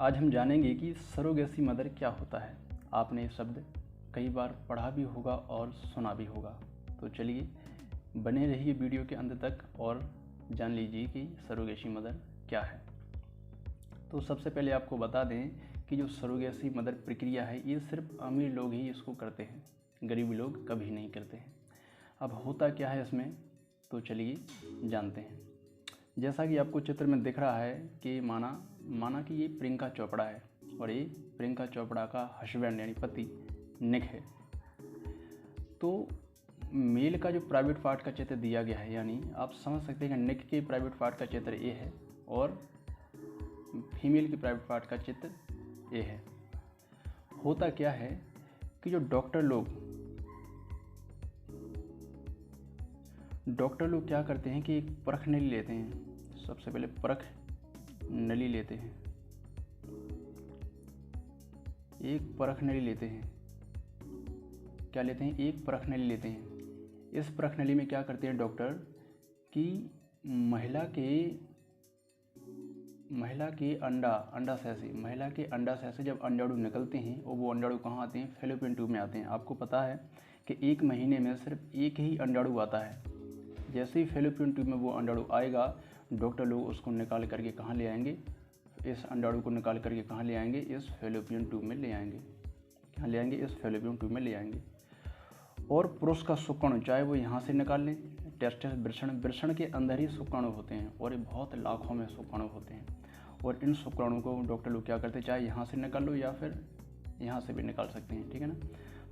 आज हम जानेंगे कि सरोगेसी मदर क्या होता है। आपने ये शब्द कई बार पढ़ा भी होगा और सुना भी होगा। तो चलिए बने रहिए वीडियो के अंत तक और जान लीजिए कि सरोगेसी मदर क्या है। तो सबसे पहले आपको बता दें कि जो सरोगेसी मदर प्रक्रिया है ये सिर्फ अमीर लोग ही इसको करते हैं, गरीब लोग कभी नहीं करते हैं। अब होता क्या है इसमें, तो चलिए जानते हैं। जैसा कि आपको चित्र में दिख रहा है कि माना कि ये प्रियंका चोपड़ा है और ये प्रियंका चोपड़ा का हस्बैंड यानी पति निक है। तो मेल का जो प्राइवेट पार्ट का चित्र दिया गया है, यानी आप समझ सकते हैं कि निक के प्राइवेट पार्ट का चित्र ये है और फीमेल के प्राइवेट पार्ट का चित्र ये है। होता क्या है कि जो डॉक्टर लोग क्या करते हैं कि एक परख नली लेते हैं। सबसे पहले परख नली लेते हैं, एक परख नली लेते हैं। क्या लेते हैं? एक परख नली लेते हैं। इस परख नली में क्या करते हैं डॉक्टर कि महिला के अंडा से जब अंडाणु निकलते हैं और वो अंडाणु कहाँ आते हैं? फैलोपियन ट्यूब में आते हैं। आपको पता है कि एक महीने में सिर्फ एक ही अंडाणु आता है। जैसे ही फैलोपियन ट्यूब में वो अंडाणु आएगा, डॉक्टर लोग उसको निकाल करके कहाँ ले आएंगे? इस अंडाणु को निकाल करके कहाँ ले आएंगे? इस फैलोपियन ट्यूब में ले आएंगे। कहाँ ले आएंगे? इस फैलोपियन ट्यूब में ले आएंगे। और पुरुष का शुक्राणु चाहे वो यहाँ से निकाल लें, टेस्टिस वृषण के अंदर ही शुक्राणु होते हैं और ये बहुत लाखों में शुक्राणु होते हैं। और इन शुक्राणु को डॉक्टर लोग क्या करते हैं, चाहे यहाँ से निकाल लो या फिर यहाँ से भी निकाल सकते हैं, ठीक है ना।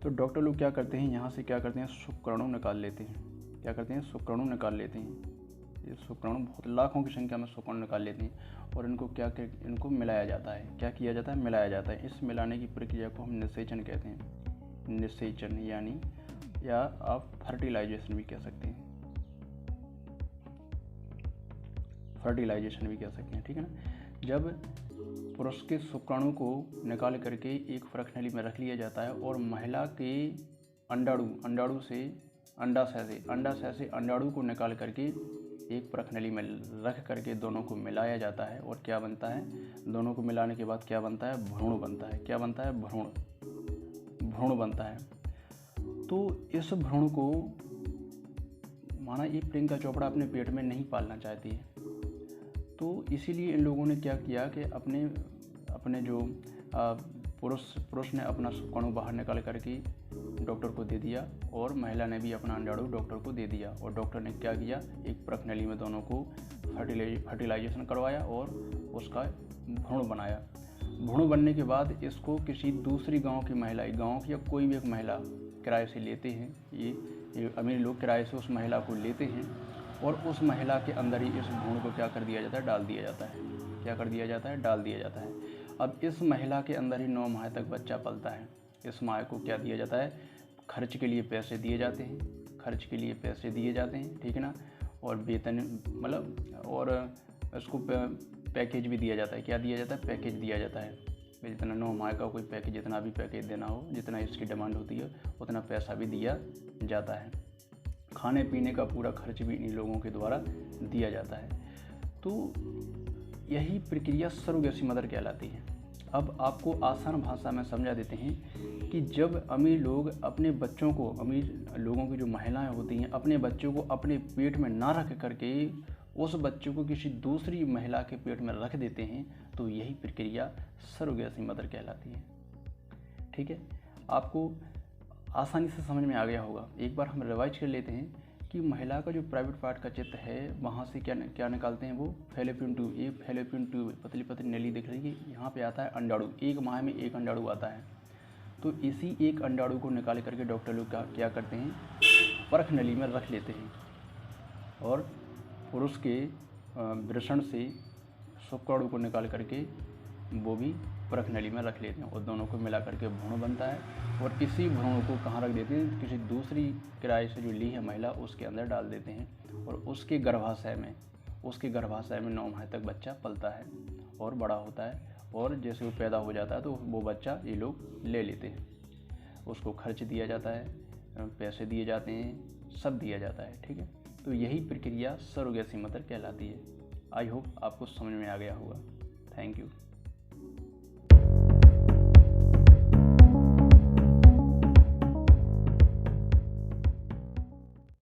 तो डॉक्टर लोग क्या करते हैं, यहाँ से क्या करते हैं, शुक्राणु निकाल लेते हैं। क्या करते हैं? शुक्राणु निकाल लेते हैं। ये शुक्राणु बहुत लाखों की संख्या में शुक्राणु निकाल लेते हैं और इनको मिलाया जाता है। क्या किया जाता है? मिलाया जाता है। इस मिलाने की प्रक्रिया को हम निषेचन कहते हैं। निषेचन यानी, या आप फर्टिलाइजेशन भी कह सकते हैं। फर्टिलाइजेशन भी कह सकते हैं, ठीक है ना। जब पुरुष के शुक्राणु को निकाल करके एक परख नली में रख लिया जाता है और महिला के अंडाणु से अंडाशय से अंडाणु को निकाल करके एक परख नली में रख करके दोनों को मिलाया जाता है और क्या बनता है? दोनों को मिलाने के बाद क्या बनता है? भ्रूण बनता है। क्या बनता है? भ्रूण बनता है। तो इस भ्रूण को माना ये प्रियंका चोपड़ा अपने पेट में नहीं पालना चाहती है, तो इसीलिए इन लोगों ने क्या किया कि अपने जो पुरुष ने अपना शुक्राणु बाहर निकाल करके डॉक्टर को दे दिया और महिला ने भी अपना अंडाणु डॉक्टर को दे दिया और डॉक्टर ने क्या किया, एक परख नली में दोनों को फर्टिलाइजेशन करवाया और उसका भ्रूण बनाया। भ्रूण बनने के बाद इसको किसी दूसरी गांव की या कोई भी एक महिला किराए से लेते हैं। ये अमीर लोग किराए से उस महिला को लेते हैं और उस महिला के अंदर ही इस भ्रूण को क्या कर दिया जाता है? डाल दिया जाता है। क्या कर दिया जाता है? डाल दिया जाता है। अब इस महिला के अंदर ही 9 माह तक बच्चा पलता है। इस माँ को क्या दिया जाता है? खर्च के लिए पैसे दिए जाते हैं, ठीक है ना। और वेतन और उसको पैकेज भी दिया जाता है। क्या दिया जाता है? पैकेज दिया जाता है। जितना 9 माह का कोई पैकेज, जितना भी पैकेज देना हो, जितना इसकी डिमांड होती है उतना पैसा भी दिया जाता है। खाने पीने का पूरा खर्च भी इन लोगों के द्वारा दिया जाता है। तो यही प्रक्रिया सरोगेसी मदर कहलाती है। अब आपको आसान भाषा में समझा देते हैं कि जब अमीर लोग अपने बच्चों को, अमीर लोगों की जो महिलाएं होती हैं, अपने बच्चों को अपने पेट में ना रख करके उस बच्चों को किसी दूसरी महिला के पेट में रख देते हैं, तो यही प्रक्रिया सरोगेसी मदर कहलाती है, ठीक है। आपको आसानी से समझ में आ गया होगा। एक बार हम रिवाइज कर लेते हैं कि महिला का जो प्राइवेट पार्ट का चित्र है, वहाँ से क्या निकालते हैं? वो फैलोपियन ट्यूब। ये फैलोपियन ट्यूब पतली पतली नली दिख रही है, यहाँ पे आता है अंडाणु। एक माह में एक अंडाणु आता है। तो इसी एक अंडाणु को निकाल करके डॉक्टर लोग क्या करते हैं? परख नली में रख लेते हैं और पुरुष के वृषण से शुक्राणु को निकाल करके वो भी परख नली में रख लेते हैं और दोनों को मिला करके भ्रूण बनता है। और इसी भ्रूण को कहाँ रख देते हैं? किसी दूसरी किराए से जो ली है महिला, उसके अंदर डाल देते हैं और उसके गर्भाशय में 9 माह तक बच्चा पलता है और बड़ा होता है। और जैसे वो पैदा हो जाता है तो वो बच्चा ये लोग ले लेते हैं। उसको खर्च दिया जाता है, पैसे दिए जाते हैं, सब दिया जाता है, ठीक है। तो यही प्रक्रिया सरोगेसी मदर कहलाती है। आई होप आपको समझ में आ गया होगा। Thank you.